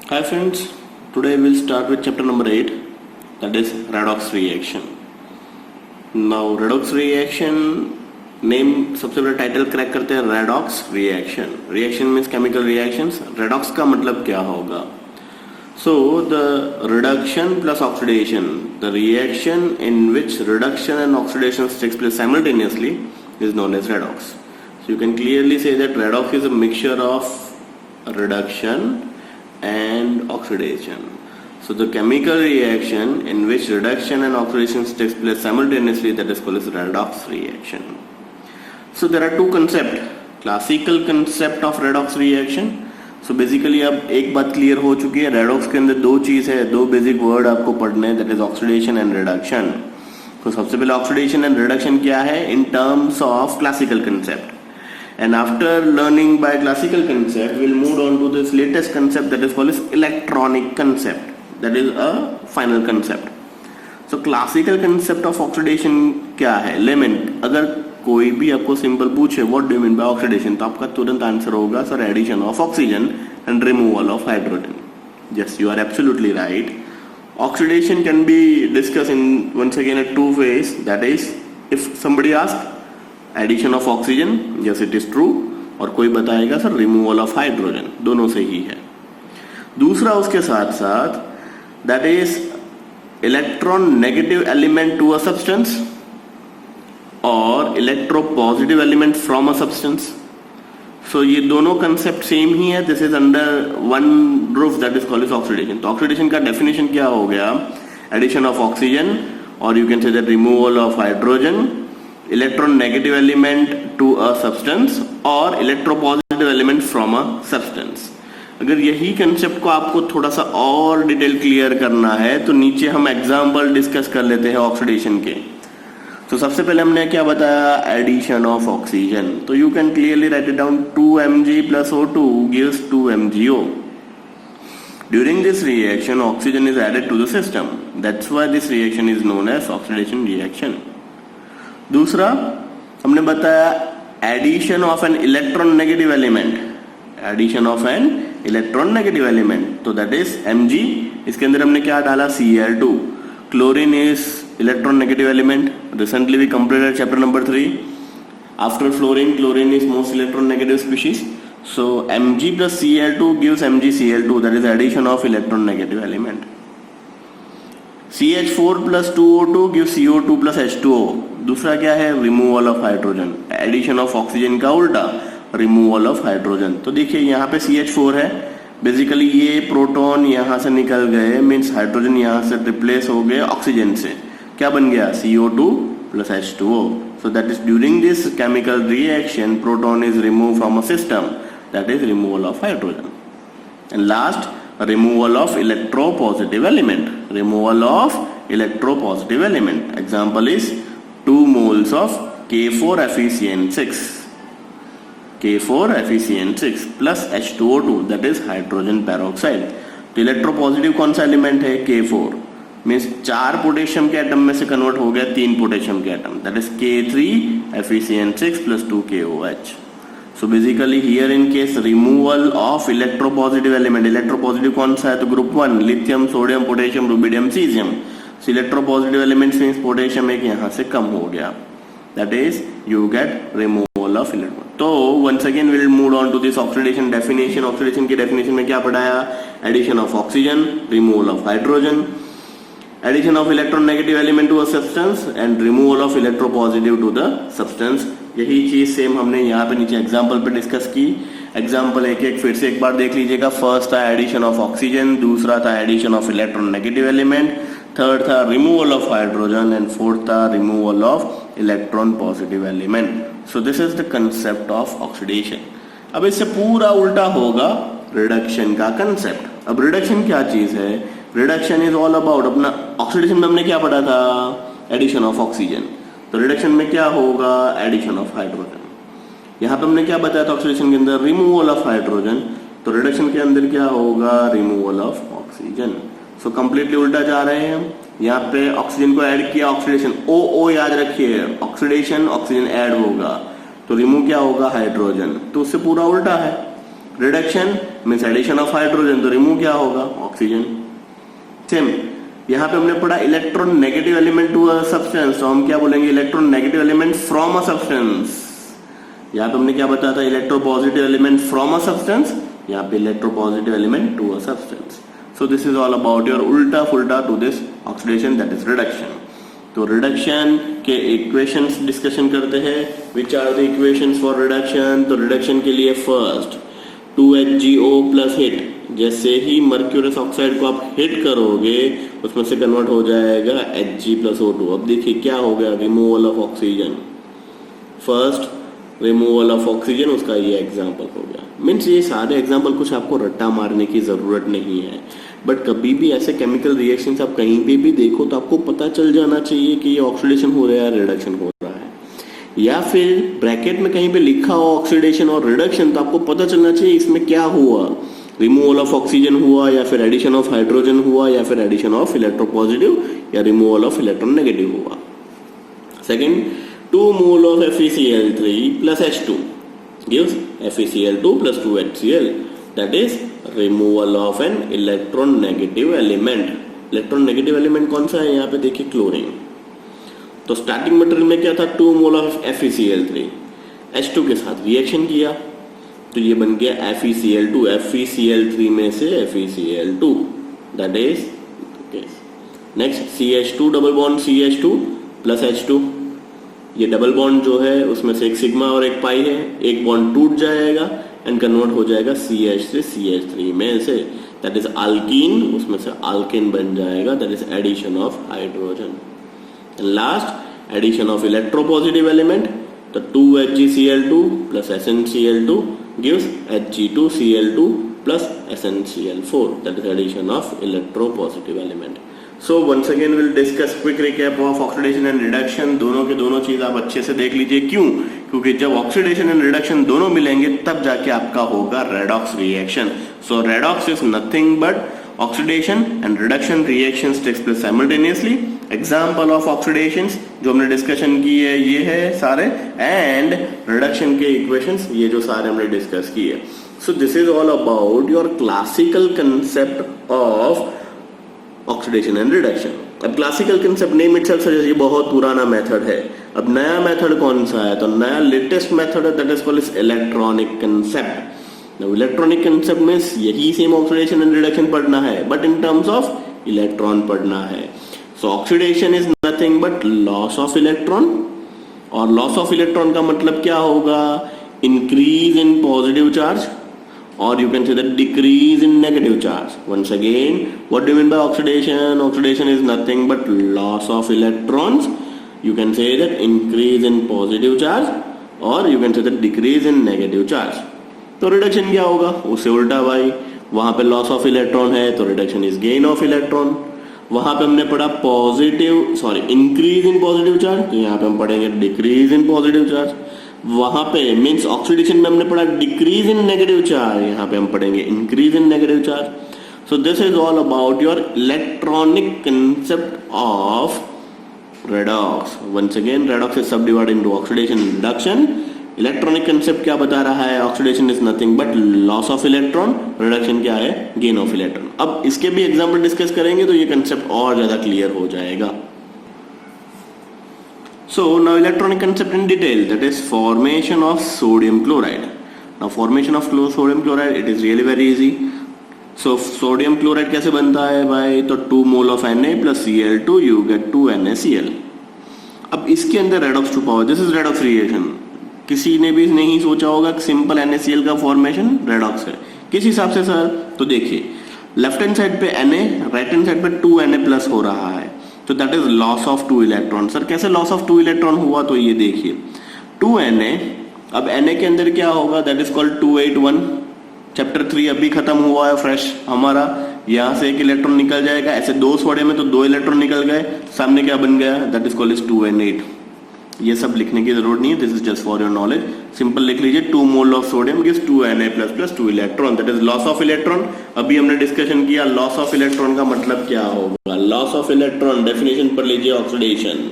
Hi friends, today we'll start with chapter number 8, that is redox reaction. Now redox reaction name सबसे पहले title crack करते हैं redox reaction. Reaction means chemical reactions. Redox का मतलब क्या होगा? So the reduction plus oxidation, the reaction in which reduction and oxidation takes place simultaneously is known as redox. So you can clearly say that redox is a mixture of reduction and oxidation. So the chemical reaction in which reduction and oxidation takes place simultaneously, that is called as redox reaction. So there are two concepts, classical concept of redox reaction. So basically अब एक बात clear हो चुकी है, redox के अंदर दो चीज है, दो बेसिक वर्ड आपको पढ़ने हैं, that is oxidation and reduction. तो सबसे पहले oxidation and reduction क्या है in terms of classical concept. And after learning by classical concept, we'll move on to this latest concept that is called as electronic concept. That is a final concept. So classical concept of oxidation क्या है? Element. अगर कोई भी आपको simple पूछे what do you mean by oxidation, तो आपका तुरंत आंसर होगा sir addition of oxygen and removal of hydrogen. Yes, you are absolutely right. Oxidation can be discussed in once again at two ways. That is, if somebody asks addition of oxygen, yes it is true, और कोई बताएगा sir removal of hydrogen, दोनों से ही है. दूसरा उसके साथ साथ that is electron negative element to a substance और electropositive element from a substance. So ये दोनों कंसेप्ट सेम ही है. This is under one roof, that is called as oxidation. तो ऑक्सीडेशन का डेफिनेशन क्या हो गया? एडिशन ऑफ ऑक्सीजन, और you can say that removal of hydrogen, electron negative element to a substance और electropositive element from a substance. अगर यही concept को आपको थोड़ा सा और डिटेल क्लियर करना है तो नीचे हम एग्जांपल डिस्कस कर लेते हैं ऑक्सीडेशन के. तो सबसे पहले हमने क्या बताया? Addition of oxygen. तो you can clearly write it down, 2mg plus O2 gives 2mgO. During this reaction, oxygen is added to the system. That's why this reaction is known as oxidation reaction. दूसरा हमने बताया addition of an electron negative element, addition of an electron negative element, तो that is Mg. इसके अंदर हमने क्या डाला? Cl2. Chlorine is electron negative element. Recently we completed chapter number 3. After fluorine, chlorine is most electronegative species. So Mg plus Cl2 gives MgCl2, that is addition of electron negative element. CH4 plus 2O2 gives CO2 plus H2O. दूसरा क्या है? Removal of hydrogen. Addition of oxygen का उल्टा, removal of hydrogen. तो देखिए यहाँ पे CH4 है, बेसिकली ये प्रोटॉन यहाँ से निकल गए, मीन्स हाइड्रोजन यहाँ से रिप्लेस हो गए ऑक्सीजन से. क्या बन गया? CO2 plus H2O. So that is during this chemical reaction, proton is removed from a system, that is removal of hydrogen. And last, removal of electropositive element. Removal of electropositive element. Example is 2 moles of K4FeCN6. K4FeCN6 plus H2O2, that is hydrogen peroxide. तो electropositive कौन सा element है? K4. Means 4 potassium के atom में से convert हो गया 3 potassium के atom, that is K3FeCN6 plus 2KOH. So basically here in case removal of electropositive element, electropositive कौन सा है? तो group 1, lithium, sodium, potassium, rubidium, caesium. So electropositive elements means potassium एक यहाँ से कम हो गया, that is you get removal of electron. तो once again we will move on to this oxidation definition. Oxidation की definition में क्या पढ़ाया? Addition of oxygen, removal of hydrogen, addition of electron negative element to a substance and removal of electropositive to the substance. यही चीज same हमने यहाँ पे नीचे एग्जाम्पल पे डिस्कस की. एग्जाम्पल एक एक फिर से एक बार देख लीजिएगा. फर्स्ट था एडिशन ऑफ ऑक्सीजन, दूसरा था addition of electron negative element, third था removal of hydrogen and fourth था removal of electron positive element. So this is the concept of oxidation. अब इससे पूरा उल्टा होगा रिडक्शन का कंसेप्ट. अब रिडक्शन क्या चीज है? रिडक्शन इज ऑल अबाउट, अपना ऑक्सीडेशन में हमने क्या पढ़ा था? Addition of oxygen. तो रिडक्शन में क्या होगा? Addition of hydrogen. यहाँ पे हमने क्या बताया था ऑक्सीडेशन के अंदर? Removal of hydrogen. तो रिडक्शन के अंदर क्या होगा? Removal of oxygen. So completely उल्टा जा रहे हैं हम. यहाँ पे ऑक्सीजन को ऐड किया, ऑक्सीडेशन, ओ याद रखिए, ऑक्सीडेशन ऑक्सीजन ऐड होगा तो रिमूव क्या होगा? हाइड्रोजन. तो उससे पूरा उल्टा है. Reduction means addition of hydrogen, तो रिमूव क्या होगा, ऑक्सीजन। सेम यहाँ पे हमने पढ़ा electron negative element to a substance, तो हम क्या बोलेंगे, electron negative element from a substance. यहाँ पे हमने क्या बताया था, electropositive element from a substance, यहाँ पे electropositive element to a substance. So this is all about your उल्टा फुल्टा to this oxidation, that is reduction. तो रिडक्शन के इक्वेशंस डिस्कशन करते हैं। Which are the equations for reduction? तो reduction के लिए फर्स्ट 2HgO प्लस हिट, जैसे ही मर्क्यूरस ऑक्साइड को आप हिट करोगे उसमें से कन्वर्ट हो जाएगा Hg+O2। अब देखिए क्या हो गया, removal of oxygen. First removal of oxygen, उसका ये एग्जाम्पल हो गया। मीन्स ये सारे एग्जाम्पल कुछ आपको रट्टा मारने की जरूरत नहीं है, बट कभी भी ऐसे केमिकल रिएक्शंस आप कहीं पे भी देखो तो आपको पता चल जाना चाहिए कि ये ऑक्सीडेशन हो रहा है, रिडक्शन हो रहा है, या फिर ब्रैकेट में कहीं पे लिखा हो ऑक्सीडेशन और रिडक्शन, तो आपको पता चलना चाहिए इसमें क्या हुआ, रिमूवल ऑफ ऑक्सीजन हुआ, या फिर एडिशन ऑफ हाइड्रोजन हुआ, या फिर एडिशन ऑफ इलेक्ट्रोपॉजिटिव या रिमूवल ऑफ इलेक्ट्रोनेगेटिव हुआ। Second, 2 mole of FeCl3 plus H2 gives FeCl2 plus 2HCl, that is removal of an electron negative element। Electron negative element कौन सा है, यहाँ पे देखिए क्लोरीन। तो स्टार्टिंग मटेरियल में क्या था, 2 मोल ऑफ FeCl3, H2 के साथ रिएक्शन किया तो ये बन गया FeCl2, FeCl3 में से FeCl2, that is next CH2 double bond CH2 plus H2, ये डबल बॉन्ड जो है उसमें से एक सिग्मा और एक पाई है, एक बॉन्ड टूट जाएगा एंड कन्वर्ट हो जाएगा CH से CH3 में से, दैट इज अल्कीन, उसमें से अल्केन बन जाएगा, that is addition of hydrogen. Last addition of electropositive element, तो 2HgCl2 plus SnCl2 gives Hg2Cl2 plus SnCl4, that is addition of electropositive element। So once again we'll discuss quick recap of oxidation and reduction। दोनों के दोनों चीज आप अच्छे से देख लीजिए। क्यों? क्योंकि जब ऑक्सीडेशन एंड रिडक्शन दोनों मिलेंगे तब जाके आपका होगा redox reaction. So redox is nothing but oxidation and reduction reactions takes place simultaneously. Example of oxidations जो हमने डिस्कशन की है ये है सारे, एंड रिडक्शन के इक्वेशंस ये जो सारे हमने डिस्कस किए। So this is all about your classical concept of oxidation and reduction. अब classical concept name itself suggest ये बहुत पुराना मेथड है। अब नया मेथड कौन सा है, तो नया लेटेस्ट मेथड है, that is called electronic concept. Now electronic concept में यही सेम ऑक्सीडेशन एंड रिडक्शन पढ़ना है but in terms of electron पढ़ना है। सो oxidation is nothing but loss of electron, और लॉस ऑफ इलेक्ट्रॉन का मतलब क्या होगा, increase in positive charge, or you can say that decrease in negative charge. Once again, what do you mean by oxidation? Oxidation is nothing but loss of electrons. You can say that increase in positive charge, or you can say that decrease in negative charge. तो reduction क्या होगा, उससे उल्टा भाई, वहां पे loss of electron है तो reduction is gain of electron. वहां पे हमने पढ़ा इंक्रीज इन पॉजिटिव चार्ज, तो यहाँ पे हम पढ़ेंगे डिक्रीज इन पॉजिटिव चार्ज। वहां पे मीन्स ऑक्सीडेशन में हमने पढ़ा डिक्रीज इन नेगेटिव चार्ज, यहाँ पे हम पढ़ेंगे increase in negative charge. So this is all about your electronic concept of redox. Once again redox is subdivided into oxidation and reduction. Electronic concept क्या बता रहा है, oxidation is nothing but loss of electron, reduction क्या है, gain of electron. अब इसके भी example discuss करेंगे तो ये कंसेप्ट और ज्यादा क्लियर हो जाएगा। So now electronic concept in detail, that is formation of sodium chloride. Now formation of sodium chloride, it is really very easy. So sodium chloride कैसे बनता है भाई, तो 2 mole of Na plus Cl2 you get 2 NaCl। अब इसके अंदर redox छुपा हुआ, दिस इज रेडॉक्स रिएक्शन। किसी ने भी नहीं सोचा होगा कि सिंपल NaCl का फॉर्मेशन रेडॉक्स है, किस हिसाब से सर, तो देखिए लेफ्ट हैंड साइड पे Na, राइट हैंड साइड पे 2 Na प्लस हो रहा है, तो that is loss of 2 electron. Sir कैसे लॉस ऑफ 2 इलेक्ट्रॉन हुआ, तो ये देखिए 2 Na, अब Na के अंदर क्या होगा, दैट इज कॉल्ड 281। चैप्टर 3 अभी खत्म हुआ है फ्रेश हमारा, यहाँ से एक इलेक्ट्रॉन निकल जाएगा, ऐसे 2 छोड़े में तो 2 इलेक्ट्रॉन निकल गए, सामने क्या बन गया, दैट इज कॉल्ड 2N8। ये सब लिखने की जरूरत नहीं है, this is just for your knowledge. Simple लिख लीजिए 2 mole of sodium gives 2 Na plus 2 electron, that is loss of electron. अभी हमने डिस्कशन किया लॉस ऑफ इलेक्ट्रॉन का मतलब क्या होगा। लॉस ऑफ इलेक्ट्रॉन डेफिनेशन पढ़ लीजिए, ऑक्सीडेशन।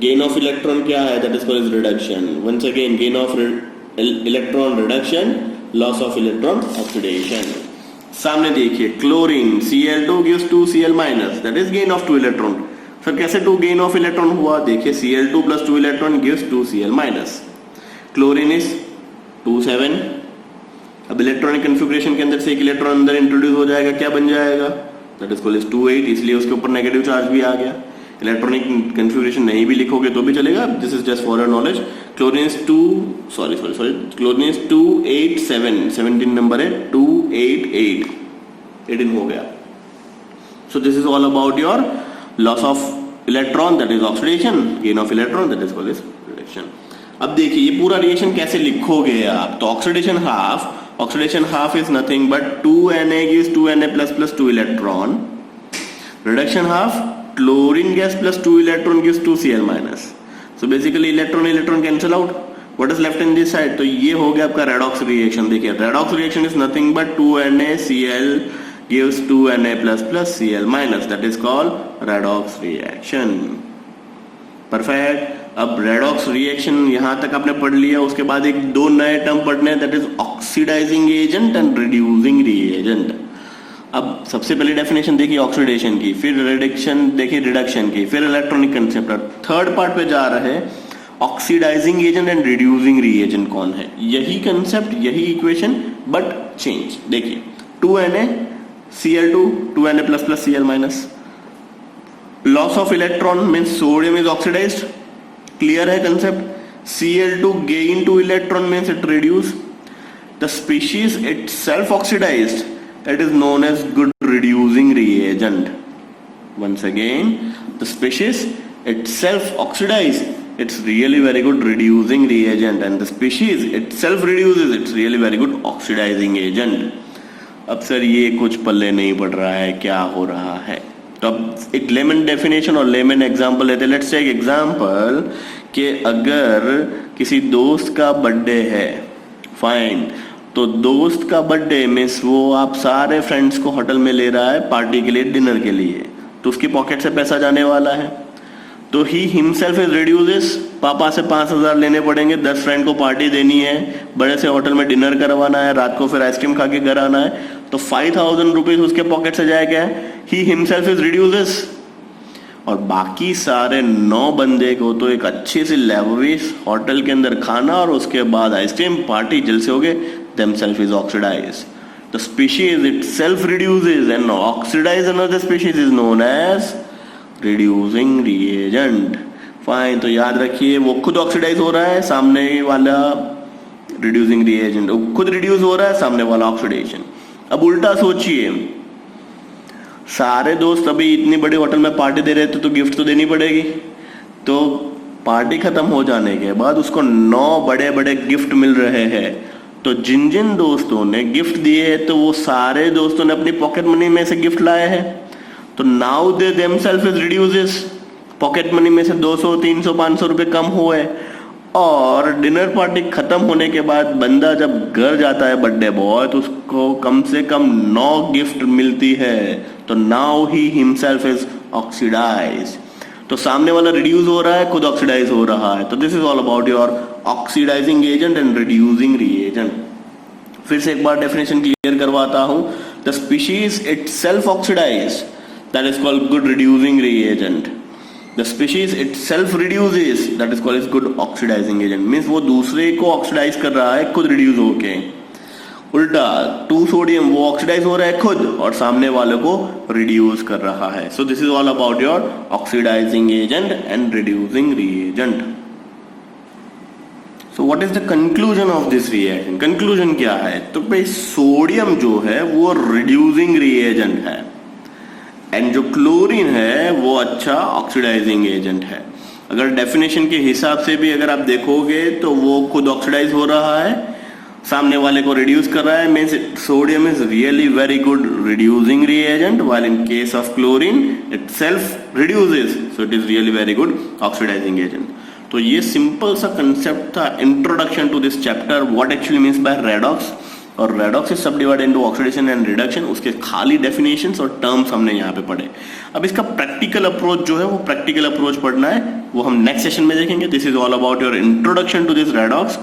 गेन ऑफ इलेक्ट्रॉन क्या है, that is called reduction. Once again gain of electron reduction, loss of electron oxidation. सामने देखिए chlorine Cl2 gives 2 Cl minus, that is gain of 2 electron. Sir कैसे 2 gain of electron हुआ? देखिए Cl2 plus 2 electron gives 2 Cl minus। Chlorine is 2 7। अब electronic configuration के अंदर से एक इलेक्ट्रॉन अंदर इंट्रोड्यूस हो जाएगा, क्या बन जाएगा? दैट इज कॉल्ड 2 8, इसलिए उसके ऊपर नेगेटिव चार्ज भी आ गया। इलेक्ट्रॉनिक कन्फिग्रेशन नहीं भी लिखोगे तो भी चलेगा, this is just for your knowledge. Chlorine is chlorine is 2 8 7, 17 number है, 2 8 8, 18 हो गया। सो this is all about your loss of electron, that is oxidation, gain of electron, that is called reduction. अब देखिए ये पूरा रिएक्शन कैसे लिखोगे आप? तो oxidation half is nothing but 2Na gives 2Na plus plus 2 electron. Reduction half, chlorine gas plus 2 electron gives 2 Cl minus. So basically electron cancel out. What is left in this side? तो ये हो गया आपका redox reaction. देखिए redox reaction is nothing but 2NaCl gives 2Na plus plus Cl minus. That is called redox reaction. Perfect. अब redox reaction यहां तक आपने पढ़ लिया, उसके बाद एक दो नए टर्म पढ़ने, that is oxidising agent and reducing reagent. अब सबसे पहले डेफिनेशन देखिए ऑक्सीडेशन की, फिर रिडक्शन देखिए रिडक्शन की, फिर इलेक्ट्रॉनिक कंसेप्ट। थर्ड पार्ट पे जा रहे हैं oxidising agent and reducing reagent कौन है। यही कंसेप्ट, यही इक्वेशन बट चेंज। देखिए 2NaCl2 2Na plus plus Cl minus। Loss of electron means sodium is oxidised, clear है concept. Cl2 gain 2 electron means it reduce. The species itself oxidized, it is known as good reducing reagent. Once again, the species itself oxidized, it's really very good reducing reagent, and the species itself reduces, it's really very good oxidizing agent. अब sir ये कुछ पल्ले नहीं पड़ रहा है, क्या हो रहा है? तो अब एक लेमन डेफिनेशन और लेमन एग्जांपल लेते हैं। लेट्स टेक एग्जांपल कि अगर किसी दोस्त का बर्थडे है, फाइन, तो दोस्त का बर्थडे मीन्स वो आप सारे फ्रेंड्स को होटल में ले रहा है पार्टी के लिए, डिनर के लिए, तो उसकी पॉकेट से पैसा जाने वाला है। तो ही हिमसेल्फ इज रिड्यूसेस, पापा से 5,000 लेने पड़ेंगे, 10 फ्रेंड को पार्टी देनी है, बड़े से होटल में डिनर करवाना है, रात को फिर आइसक्रीम खा के घर आना है, तो 5,000 रुपीज उसके पॉकेट से जाएगा। ही हिमसेल्फ इज रिड्यूसेस। और बाकी सारे 9 बंदे को तो एक अच्छी सी लेविश होटल के अंदर खाना और उसके बाद आइसक्रीम पार्टी जलसे हो गए, themselves is oxidise. The species itself reduces and oxidise another species is known as reducing reagent. Fine, तो याद रखिए वो खुद ऑक्सीडाइज हो रहा है, सामने वाला रिड्यूसिंग रिएजेंट, खुद रिड्यूस हो रहा है, सामने वाला ऑक्सीडेशन। अब उल्टा सोचिए, सारे दोस्त अभी इतनी बड़ी होटल में पार्टी दे रहे थे तो गिफ्ट तो देनी पड़ेगी, तो पार्टी खत्म हो जाने के बाद उसको 9 बड़े बड़े गिफ्ट मिल रहे हैं। तो जिन जिन दोस्तों ने गिफ्ट दिए हैं तो वो सारे दोस्तों ने अपनी पॉकेट मनी में से गिफ्ट लाए हैं, तो now they themselves is reduces. Pocket money में से 200 300 500 रुपए कम हुए, और डिनर पार्टी खत्म होने के बाद बंदा जब घर जाता है बर्थडे बॉय, तो उसको कम से कम 9 गिफ्ट मिलती है, तो now he himself is oxidise. तो सामने वाला रिड्यूस हो रहा है, खुद ऑक्सीडाइज हो रहा है। तो this is all about your oxidising agent and reducing reagent. फिर से एक बार डेफिनेशन क्लियर करवाता हूं। The species itself oxidise, that is called good reducing reagent. The species itself reduces, that is called as good oxidizing agent. Means वो दूसरे को oxidise कर रहा है खुद रिड्यूस होके। उल्टा 2 सोडियम वो ऑक्सीडाइज हो रहा है खुद और सामने वाले को रिड्यूस कर रहा है। So this is all about your oxidising agent and reducing reagent. So what is the conclusion of this reaction? Conclusion क्या है? तो भाई सोडियम जो है वो रिड्यूसिंग रिएजेंट है, एंड जो क्लोरीन है वो अच्छा ऑक्सीडाइजिंग एजेंट है। अगर डेफिनेशन के हिसाब से भी अगर आप देखोगे तो वो खुद ऑक्सीडाइज हो रहा है, सामने वाले को रिड्यूस कर रहा है, means sodium is really very good reducing reagent, while in case of chlorine itself reduces, so it is really very good oxidising agent. तो ये सिंपल सा कंसेप्ट था, introduction to this chapter, what actually means by redox. और redox is subdivided into oxidation and reduction, उसके खाली definitions और terms हमने यहाँ पे पढ़े। अब इसका प्रैक्टिकल अप्रोच जो है वो प्रैक्टिकल अप्रोच पढ़ना है, वो हम नेक्स्ट सेशन में देखेंगे। This is all about your introduction to this redox.